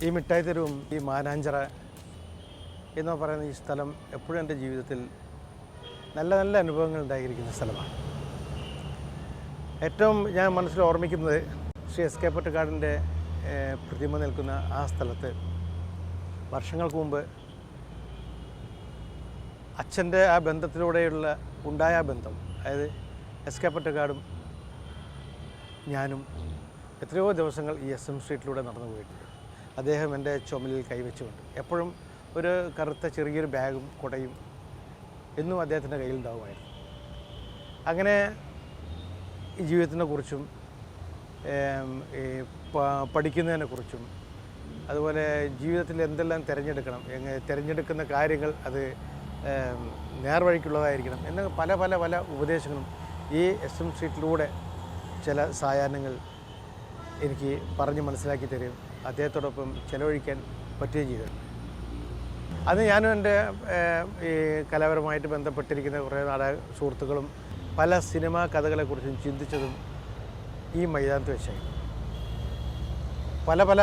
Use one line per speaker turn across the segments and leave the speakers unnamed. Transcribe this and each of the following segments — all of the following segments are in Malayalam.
ഈ മിഠായി തെരുവും ഈ മാനാഞ്ചിറ എന്ന് പറയുന്ന ഈ സ്ഥലം എപ്പോഴും എൻ്റെ ജീവിതത്തിൽ നല്ല നല്ല അനുഭവങ്ങൾ ഉണ്ടായിരിക്കുന്ന സ്ഥലമാണ്. ഏറ്റവും ഞാൻ മനസ്സിൽ ഓർമ്മിക്കുന്നത് ശ്രീ എസ് കെ പൊറ്റക്കാടിൻ്റെ പ്രതിമ നിൽക്കുന്ന ആ സ്ഥലത്ത് വർഷങ്ങൾക്ക് മുമ്പ് അച്ഛൻ്റെ ആ ബന്ധത്തിലൂടെയുള്ള ഉണ്ടായ ബന്ധം, അതായത് എസ് കെ പൊറ്റക്കാടും ഞാനും എത്രയോ ദിവസങ്ങൾ ഈ എസ് എം സ്ട്രീറ്റിലൂടെ നടന്നു പോയിട്ടുണ്ട്. അദ്ദേഹം എൻ്റെ ചുമലിൽ കൈവച്ചുകൊണ്ട് എപ്പോഴും ഒരു കറുത്ത ചെറിയൊരു ബാഗും കുടയും എന്നും അദ്ദേഹത്തിൻ്റെ കയ്യിലുണ്ടാവുമായിരുന്നു. അങ്ങനെ ഈ ജീവിതത്തിനെക്കുറിച്ചും പഠിക്കുന്നതിനെക്കുറിച്ചും അതുപോലെ ജീവിതത്തിൽ എന്തെല്ലാം തിരഞ്ഞെടുക്കുന്ന കാര്യങ്ങൾ അത് നേർവഴിക്കുള്ളതായിരിക്കണം എന്ന പല പല പല ഉപദേശങ്ങളും ഈ എസ് എം സ്ട്രീറ്റിലൂടെ ചില സായാഹ്നങ്ങൾ എനിക്ക് പറഞ്ഞ് മനസ്സിലാക്കി തരും, അദ്ദേഹത്തോടൊപ്പം ചിലവഴിക്കാൻ പറ്റുകയും ചെയ്തിട്ടുണ്ട്. അത് ഞാനും എൻ്റെ ഈ കലാപരമായിട്ട് ബന്ധപ്പെട്ടിരിക്കുന്ന കുറേ സുഹൃത്തുക്കളും പല സിനിമാ കഥകളെക്കുറിച്ചും ചിന്തിച്ചതും ഈ മൈതാനത്ത് വെച്ചായിരുന്നു. പല പല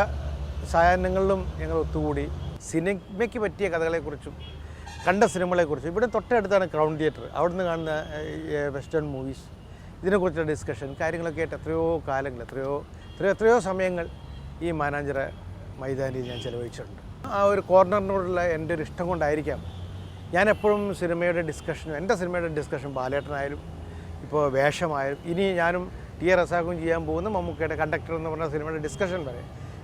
സായാഹ്നങ്ങളിലും ഞങ്ങൾ ഒത്തുകൂടി സിനിമയ്ക്ക് പറ്റിയ കഥകളെക്കുറിച്ചും കണ്ട സിനിമകളെക്കുറിച്ചും, ഇവിടെ തൊട്ടടുത്താണ് ക്രൗൺ തിയേറ്റർ, അവിടുന്ന് കാണുന്ന വെസ്റ്റേൺ മൂവീസ്, ഇതിനെക്കുറിച്ചുള്ള ഡിസ്കഷൻ കാര്യങ്ങളൊക്കെ ആയിട്ട് എത്രയോ കാലങ്ങൾ എത്രയോ സമയങ്ങൾ ഈ മാനാഞ്ചിറ മൈതാനിയിൽ ഞാൻ ചിലവഴിച്ചിട്ടുണ്ട്. ആ ഒരു കോർണറിനോടുള്ള എൻ്റെ ഒരു ഇഷ്ടം കൊണ്ടായിരിക്കാം ഞാൻ എപ്പോഴും എൻ്റെ സിനിമയുടെ ഡിസ്കഷൻ ബാലേട്ടനായാലും ഇപ്പോൾ വേഷമായാലും ഇനി ഞാനും ടി ആർ റസാഖും ചെയ്യാൻ പോകുന്ന മമ്മൂക്കയുടെ കണ്ടക്ടർ എന്ന് പറഞ്ഞ സിനിമയുടെ ഡിസ്കഷൻ വരെ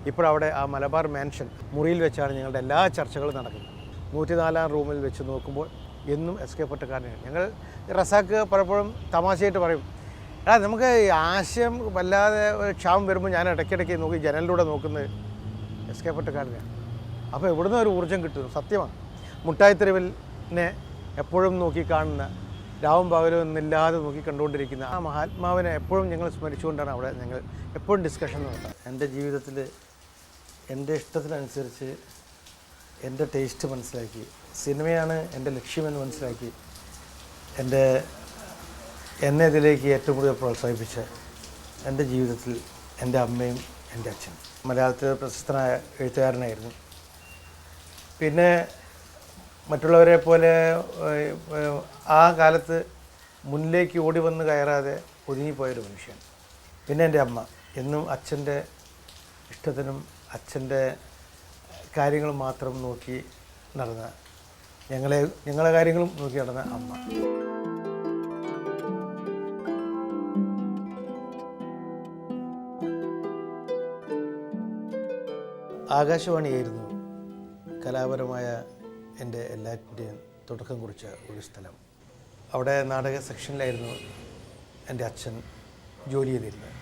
ഇപ്പോഴവിടെ ആ മലബാർ മാൻഷൻ മുറിയിൽ വെച്ചാണ് ഞങ്ങളുടെ എല്ലാ ചർച്ചകളും നടക്കുന്നത്. 104-ാം റൂമിൽ വെച്ച് നോക്കുമ്പോൾ എന്നും എസ് കെ പൊറ്റക്കാടിനെയാണ്. ഞങ്ങൾ റസാഖ് പലപ്പോഴും തമാശയായിട്ട് പറയും, നമുക്ക് ആശയം വല്ലാതെ ക്ഷാമം വരുമ്പോൾ ഞാൻ ഇടയ്ക്കിടയ്ക്ക് നോക്കി ജനലിലൂടെ നോക്കുന്നത് എസ് കെ പൊറ്റക്കാടിനെയാണ്. അപ്പോൾ ഇവിടുന്ന് ഒരു ഊർജ്ജം കിട്ടുന്നു. സത്യമാണ്. മുട്ടായിത്തെരുവിനെ എപ്പോഴും നോക്കി കാണുന്ന, രാവും പകലും എന്നില്ലാതെ നോക്കി കണ്ടുകൊണ്ടിരിക്കുന്ന ആ മഹാത്മാവിനെ എപ്പോഴും ഞങ്ങൾ സ്മരിച്ചുകൊണ്ടാണ് അവിടെ ഞങ്ങൾ എപ്പോഴും ഡിസ്കഷൻ നടത്തുന്നത്. എൻ്റെ ജീവിതത്തിൽ എൻ്റെ ഇഷ്ടത്തിനനുസരിച്ച് എൻ്റെ ടേസ്റ്റ് മനസ്സിലാക്കി, സിനിമയാണ് എൻ്റെ ലക്ഷ്യമെന്ന് മനസ്സിലാക്കി എന്നെ ഇതിലേക്ക് ഏറ്റവും കൂടുതൽ പ്രോത്സാഹിപ്പിച്ച എൻ്റെ ജീവിതത്തിൽ എൻ്റെ അമ്മയും എൻ്റെ അച്ഛനും. മലയാളത്തിൽ പ്രശസ്തനായ എഴുത്തുകാരനായിരുന്നു. പിന്നെ മറ്റുള്ളവരെ പോലെ ആ കാലത്ത് മുന്നിലേക്ക് ഓടി വന്ന് കയറാതെ ഒതുങ്ങിപ്പോയൊരു മനുഷ്യൻ. പിന്നെ എൻ്റെ അമ്മ എന്നും അച്ഛൻ്റെ ഇഷ്ടത്തിനും അച്ഛൻ്റെ കാര്യങ്ങൾ മാത്രം നോക്കി നടന്ന, ഞങ്ങളെ കാര്യങ്ങളും നോക്കി നടന്ന അമ്മ. ആകാശവാണിയായിരുന്നു കലാപരമായ എൻ്റെ എല്ലാറ്റിൻ്റെയും തുടക്കം കുറിച്ച ഒരു സ്ഥലം. അവിടെ നാടക സെക്ഷനിലായിരുന്നു എൻ്റെ അച്ഛൻ ജോലി ചെയ്തിരുന്നത്.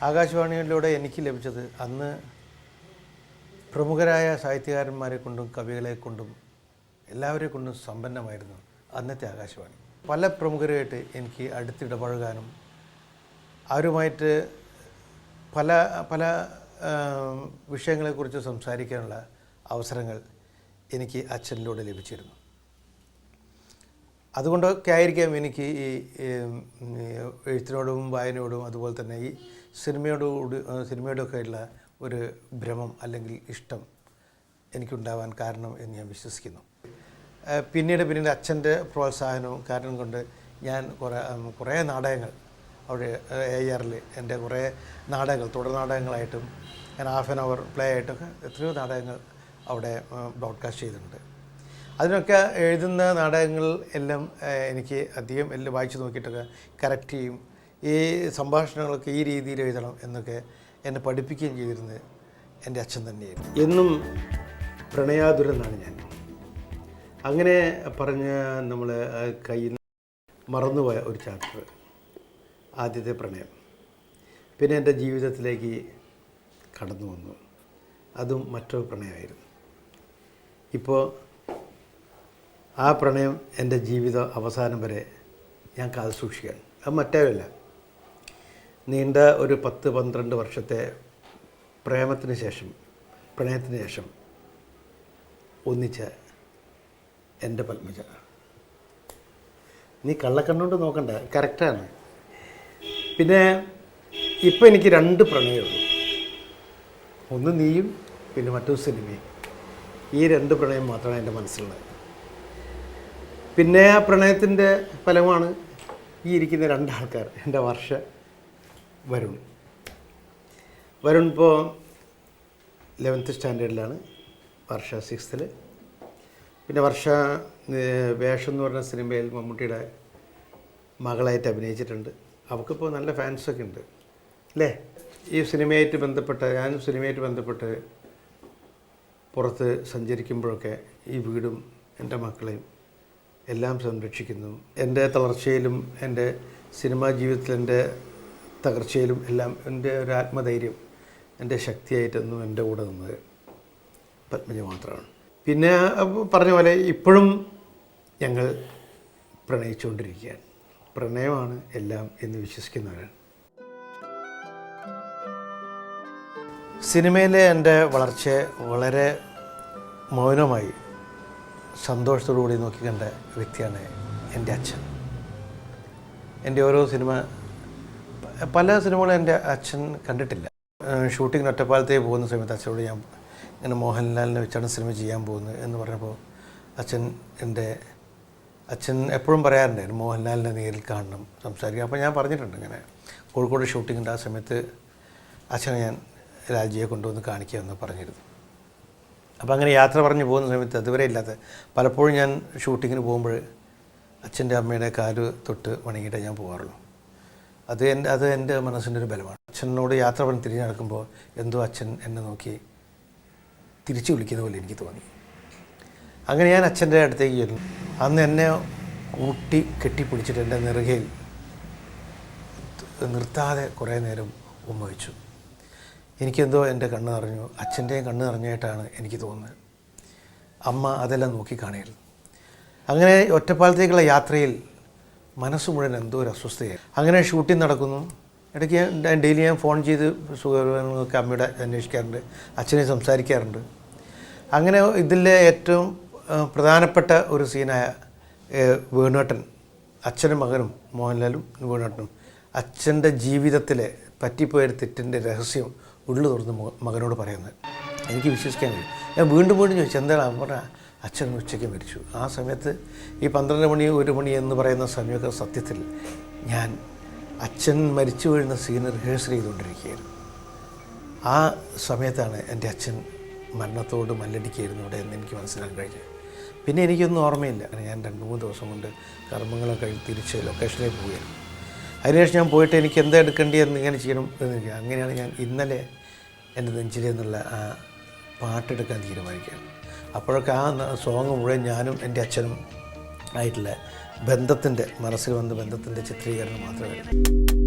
ആകാശവാണിയിലൂടെ എനിക്ക് ലഭിച്ചത് അന്ന് പ്രമുഖരായ സാഹിത്യകാരന്മാരെ കൊണ്ടും കവികളെ കൊണ്ടും എല്ലാവരെ കൊണ്ടും സമ്പന്നമായിരുന്നു അന്നത്തെ ആകാശവാണി. പല പ്രമുഖരുമായിട്ട് എനിക്ക് അടുത്തിടപഴകാനും അവരുമായിട്ട് പല പല വിഷയങ്ങളെക്കുറിച്ച് സംസാരിക്കാനുള്ള അവസരങ്ങൾ എനിക്ക് അച്ഛനിലൂടെ ലഭിച്ചിരുന്നു. അതുകൊണ്ടൊക്കെ ആയിരിക്കാം എനിക്ക് ഈ എഴുത്തിനോടും വായനയോടും അതുപോലെ തന്നെ ഈ സിനിമയോടൊക്കെയുള്ള ഒരു ഭ്രമം അല്ലെങ്കിൽ ഇഷ്ടം എനിക്കുണ്ടാവാൻ കാരണം എന്ന് ഞാൻ വിശ്വസിക്കുന്നു. പിന്നീട് അച്ഛൻ്റെ പ്രോത്സാഹനവും കാരണം കൊണ്ട് ഞാൻ കുറേ നാടകങ്ങൾ അവിടെ ARL എൻ്റെ കുറേ നാടകങ്ങൾ തുടർ നാടകങ്ങളായിട്ടും ഞാൻ ഹാഫ് ആൻ അവർ പ്ലേ ആയിട്ടൊക്കെ എത്രയോ നാടകങ്ങൾ അവിടെ ബ്രോഡ്കാസ്റ്റ് ചെയ്തിട്ടുണ്ട്. അതിനൊക്കെ എഴുതുന്ന നാടകങ്ങൾ എല്ലാം എനിക്ക് അധികം എല്ലാം വായിച്ചു നോക്കിയിട്ടൊക്കെ കറക്റ്റ് ചെയ്യും. ഈ സംഭാഷണങ്ങളൊക്കെ ഈ രീതിയിൽ എഴുതണം എന്നൊക്കെ എന്നെ പഠിപ്പിക്കുകയും ചെയ്തിരുന്നത് എൻ്റെ അച്ഛൻ തന്നെയായിരുന്നു. എന്നും പ്രണയാതുരെന്നാണ് ഞാൻ. അങ്ങനെ പറഞ്ഞ് നമ്മൾ കയ്യിൽ മറന്നുപോയ ഒരു ചാപ്റ്റർ ആദ്യത്തെ പ്രണയം പിന്നെ എൻ്റെ ജീവിതത്തിലേക്ക് കടന്നു വന്നു. അതും മറ്റൊരു പ്രണയമായിരുന്നു. ഇപ്പോൾ ആ പ്രണയം എൻ്റെ ജീവിത അവസാനം വരെ ഞാൻ കാത്തു സൂക്ഷിക്കുകയാണ്. അത് മറ്റേവല്ല, നീണ്ട ഒരു 10-12 വർഷത്തെ പ്രണയത്തിന് ശേഷം ഒന്നിച്ച എൻ്റെ പത്മജ. നീ കള്ളക്കണ്ണുകൊണ്ട് നോക്കണ്ട, കറക്റ്റാണ്. പിന്നെ ഇപ്പം എനിക്ക് 2 പ്രണയമുള്ളൂ. ഒന്ന് നീയും പിന്നെ മറ്റൊരു സിനിമയും. ഈ 2 പ്രണയം മാത്രമാണ് എൻ്റെ മനസ്സിലുള്ളത്. പിന്നെ ആ പ്രണയത്തിൻ്റെ ഫലമാണ് ഈ ഇരിക്കുന്ന 2 ആൾക്കാർ. എൻ്റെ വർഷ, വരുൺ. വരുൺ ഇപ്പോൾ 11th സ്റ്റാൻഡേർഡിലാണ്, വർഷ 6th. പിന്നെ വർഷ വേഷം എന്ന് പറഞ്ഞ സിനിമയിൽ മമ്മൂട്ടിയുടെ മകളായിട്ട് അഭിനയിച്ചിട്ടുണ്ട്. അവൾക്കിപ്പോൾ നല്ല ഫാൻസൊക്കെ ഉണ്ട് അല്ലേ. ഈ സിനിമയായിട്ട് ബന്ധപ്പെട്ട് പുറത്ത് സഞ്ചരിക്കുമ്പോഴൊക്കെ ഈ വീടും എൻ്റെ മക്കളെയും എല്ലാം സംരക്ഷിക്കുന്നു. എൻ്റെ തളർച്ചയിലും എൻ്റെ സിനിമാ ജീവിതത്തിൽ എൻ്റെ തകർച്ചയിലും എല്ലാം എൻ്റെ ഒരു ആത്മധൈര്യം, എൻ്റെ ശക്തിയായിട്ടൊന്നും എൻ്റെ കൂടെ നിന്നത് പത്മജ മാത്രമാണ്. പിന്നെ പറഞ്ഞ പോലെ ഇപ്പോഴും ഞങ്ങൾ പ്രണയിച്ചുകൊണ്ടിരിക്കുകയാണ്. പ്രണയമാണ് എല്ലാം എന്ന് വിശ്വസിക്കുന്നവരാണ്. സിനിമയിലെ എൻ്റെ വളർച്ചയെ വളരെ മൗനമായി സന്തോഷത്തോടു കൂടി നോക്കിക്കണ്ട വ്യക്തിയാണ് എൻ്റെ അച്ഛൻ. എൻ്റെ ഓരോ പല സിനിമകളും എൻ്റെ അച്ഛൻ കണ്ടിട്ടില്ല. ഷൂട്ടിങ്ങിന് ഒറ്റപ്പാലത്തേക്ക് പോകുന്ന സമയത്ത് അച്ഛനോട് ഞാൻ ഇങ്ങനെ മോഹൻലാലിനെ വെച്ചാണ് സിനിമ ചെയ്യാൻ പോകുന്നത് എന്ന് പറഞ്ഞപ്പോൾ അച്ഛൻ എപ്പോഴും പറയാറുണ്ടായിരുന്നു മോഹൻലാലിനെ നേരിൽ കാണണം, സംസാരിക്കുക. അപ്പോൾ ഞാൻ പറഞ്ഞിട്ടുണ്ട് ഇങ്ങനെ കോഴിക്കോട് ഷൂട്ടിങ്ങിൻ്റെ ആ സമയത്ത് അച്ഛനെ ഞാൻ രാജിയെ കൊണ്ടുവന്ന് കാണിക്കാമെന്ന് പറഞ്ഞിരുന്നു. അപ്പോൾ അങ്ങനെ യാത്ര പറഞ്ഞ് പോകുന്ന സമയത്ത് അതുവരെ ഇല്ലാത്ത പലപ്പോഴും ഞാൻ ഷൂട്ടിങ്ങിന് പോകുമ്പോൾ അച്ഛൻ്റെ അമ്മയുടെ കാല് തൊട്ട് വണങ്ങിയിട്ടേ ഞാൻ പോകാറുള്ളൂ. അത് എൻ്റെ മനസ്സിൻ്റെ ഒരു ബലമാണ്. അച്ഛനോട് യാത്ര പറഞ്ഞ് തിരിഞ്ഞ് നടക്കുമ്പോൾ എന്തോ അച്ഛൻ എന്നെ നോക്കി തിരിച്ചു വിളിക്കുന്ന പോലെ എനിക്ക് തോന്നി. അങ്ങനെ ഞാൻ അച്ഛൻ്റെ അടുത്തേക്ക് ചെന്നു. അന്ന് എന്നെ ഊട്ടി കെട്ടിപ്പിടിച്ചിട്ട് എൻ്റെ നെറുകയിൽ നിർത്താതെ കുറേ നേരം ഉമ്മ വെച്ചു. എനിക്കെന്തോ എൻ്റെ കണ്ണ് നിറഞ്ഞു, അച്ഛൻ്റെയും കണ്ണ് നിറഞ്ഞായിട്ടാണ് എനിക്ക് തോന്നുന്നത്. അമ്മ അതെല്ലാം നോക്കിക്കാണുകയായിരുന്നു. അങ്ങനെ ഒറ്റപ്പാലത്തേക്കുള്ള യാത്രയിൽ മനസ്സ് മുഴുവൻ എന്തോ ഒരു അസ്വസ്ഥയായി. അങ്ങനെ ഷൂട്ടിംഗ് നടക്കുന്നു. ഇടയ്ക്ക് ഡെയിലി ഞാൻ ഫോൺ ചെയ്ത് സുഖങ്ങൾക്ക് അമ്മയുടെ അന്വേഷിക്കാറുണ്ട്, അച്ഛനെ സംസാരിക്കാറുണ്ട്. അങ്ങനെ ഇതിലെ ഏറ്റവും പ്രധാനപ്പെട്ട ഒരു സീനായ വേണുവേട്ടൻ, അച്ഛനും മകനും മോഹൻലാലും വേണുവേട്ടനും അച്ഛൻ്റെ ജീവിതത്തിലെ പറ്റിപ്പോയൊരു തെറ്റിൻ്റെ രഹസ്യം ഉള്ളു തുറന്ന് മകനോട് പറയുന്നത് എനിക്ക് വിശ്വസിക്കാൻ കഴിയും. ഞാൻ വീണ്ടും ചോദിച്ചു എന്താണ്. പറഞ്ഞ അച്ഛൻ ഉച്ചയ്ക്ക് മരിച്ചു. ആ സമയത്ത് ഈ 12 മണി 1 മണി എന്ന് പറയുന്ന സമയമൊക്കെ സത്യത്തിൽ ഞാൻ അച്ഛൻ മരിച്ചു വീഴുന്ന സീന് റിഹേഴ്സൽ ചെയ്തുകൊണ്ടിരിക്കുകയായിരുന്നു. ആ സമയത്താണ് എൻ്റെ അച്ഛൻ മരണത്തോട് മല്ലടിക്കുകയായിരുന്നു ഇവിടെ എന്ന് എനിക്ക് മനസ്സിലാക്കാൻ കഴിഞ്ഞത്. പിന്നെ എനിക്കൊന്നും ഓർമ്മയില്ല. ഞാൻ 2-3 ദിവസം കൊണ്ട് കർമ്മങ്ങളൊക്കെ കഴിഞ്ഞ് തിരിച്ച് ലൊക്കേഷനിലേക്ക് പോവുകയായിരുന്നു. അതിനുശേഷം ഞാൻ പോയിട്ട് എനിക്ക് എന്താ എടുക്കേണ്ടതെന്ന് ഇങ്ങനെ ചെയ്യണം എന്ന്. അങ്ങനെയാണ് ഞാൻ ഇന്നലെ എൻ്റെ നെഞ്ചിലെന്നുള്ള ആ പാട്ടെടുക്കാൻ തീരുമാനിക്കുകയാണ്. അപ്പോഴൊക്കെ ആ സോങ് മുഴുവൻ ഞാനും എൻ്റെ അച്ഛനും ആയിട്ടുള്ള ബന്ധത്തിൻ്റെ, മനസ്സിൽ വന്ന ബന്ധത്തിൻ്റെ ചിത്രീകരണം മാത്രമേ